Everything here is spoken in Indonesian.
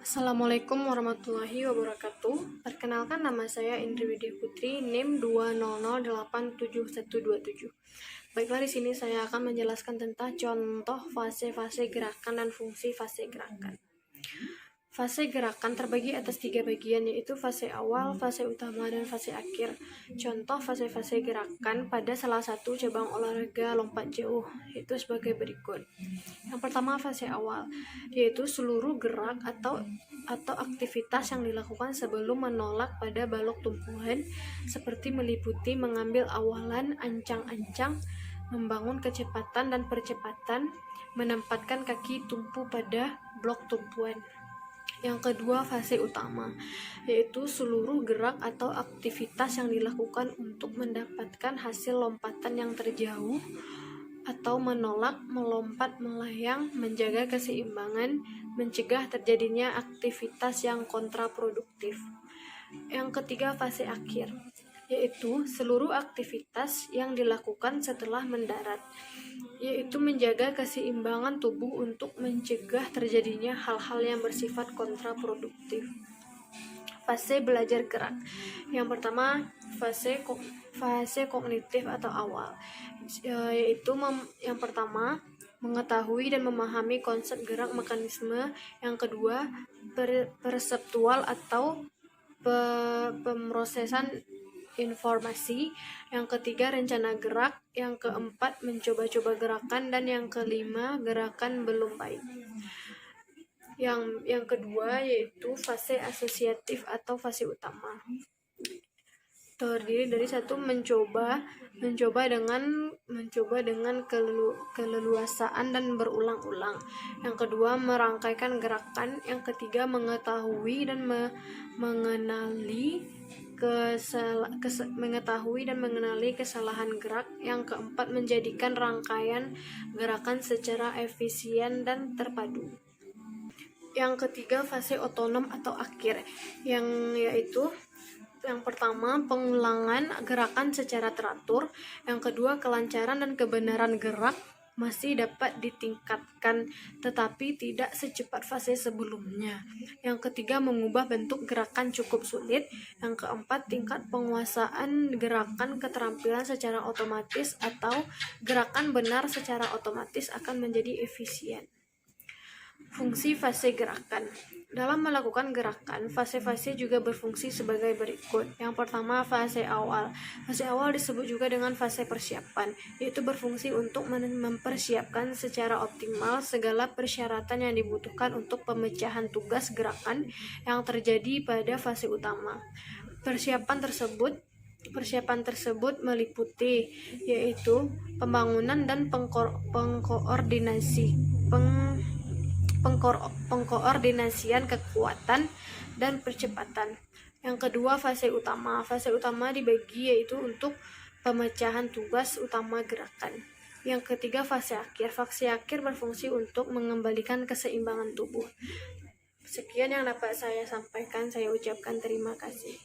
Assalamualaikum warahmatullahi wabarakatuh. Perkenalkan, nama saya Indri Widya Putri, NIM 200871127. Baiklah, di sini saya akan menjelaskan tentang contoh fase-fase gerakan dan fungsi fase gerakan. Fase gerakan terbagi atas 3 bagian, yaitu fase awal, fase utama, dan fase akhir. Contoh fase-fase gerakan pada salah satu cabang olahraga lompat jauh itu sebagai berikut. Yang pertama, fase awal, yaitu seluruh gerak atau aktivitas yang dilakukan sebelum menolak pada balok tumpuan, seperti meliputi mengambil awalan, ancang-ancang, membangun kecepatan dan percepatan, menempatkan kaki tumpu pada blok tumpuan. Yang kedua, fase utama, yaitu seluruh gerak atau aktivitas yang dilakukan untuk mendapatkan hasil lompatan yang terjauh atau menolak, melompat, melayang, menjaga keseimbangan, mencegah terjadinya aktivitas yang kontraproduktif. Yang ketiga, fase akhir, yaitu seluruh aktivitas yang dilakukan setelah mendarat, yaitu menjaga keseimbangan tubuh untuk mencegah terjadinya hal-hal yang bersifat kontraproduktif. Fase belajar gerak. Yang pertama, fase kognitif atau awal, yaitu yang pertama mengetahui dan memahami konsep gerak mekanisme. Yang kedua, perseptual atau pemrosesan informasi. Yang ketiga, rencana gerak. Yang keempat, mencoba-coba gerakan. Dan yang kelima, gerakan belum baik. Yang kedua yaitu fase asosiatif atau fase utama, terdiri dari satu, mencoba dengan keleluasaan dan berulang-ulang. Yang kedua, merangkaikan gerakan. Yang ketiga, mengetahui dan mengenali kesalahan gerak. Yang keempat, menjadikan rangkaian gerakan secara efisien dan terpadu. Yang ketiga, fase otonom atau akhir, yaitu yang pertama, pengulangan gerakan secara teratur. Yang kedua, kelancaran dan kebenaran gerak masih dapat ditingkatkan, tetapi tidak secepat fase sebelumnya. Yang ketiga, mengubah bentuk gerakan cukup sulit. Yang keempat, tingkat penguasaan gerakan keterampilan secara otomatis atau gerakan benar secara otomatis akan menjadi efisien. Fungsi fase gerakan. Dalam melakukan gerakan, fase-fase juga berfungsi sebagai berikut. Yang pertama, fase awal. Fase awal disebut juga dengan fase persiapan, yaitu berfungsi untuk mempersiapkan secara optimal segala persyaratan yang dibutuhkan untuk pemecahan tugas gerakan yang terjadi pada fase utama. Persiapan tersebut meliputi yaitu pembangunan dan pengkoordinasian kekuatan dan percepatan. Yang kedua, fase utama. Fase utama dibagi yaitu untuk pemecahan tugas utama gerakan. Yang ketiga, fase akhir. Fase akhir berfungsi untuk mengembalikan keseimbangan tubuh. Sekian yang dapat saya sampaikan. Saya ucapkan terima kasih.